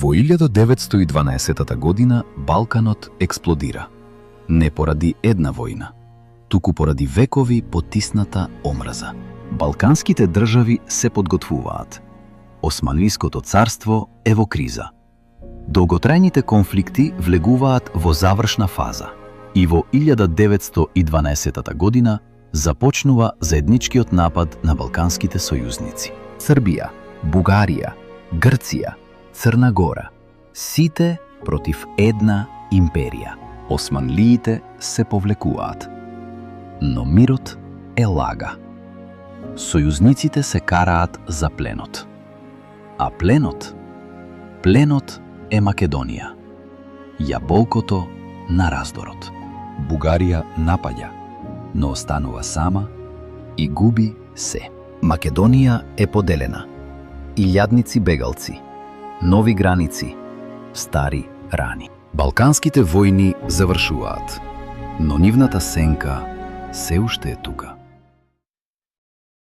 Во 1912 година Балканот експлодира. Не поради една војна, туку поради векови потисната омраза. Балканските држави се подготвуваат. Османлиското царство е во криза. Долготрајните конфликти влегуваат во завршна фаза и во 1912 година започнува заедничкиот напад на балканските сојузници. Србија, Бугарија, Грција, Црна Гора, сите против една империја. Османлиите се повлекуваат. Но мирот е лага. Сојузниците се караат за пленот. А пленот е Македонија. Јаболкото на раздорот. Бугарија напаѓа, но останува сама и губи се. Македонија е поделена. Илјадници бегалци, нови граници, стари рани. Балканските војни завршуваат, но нивната сенка се уште е тука.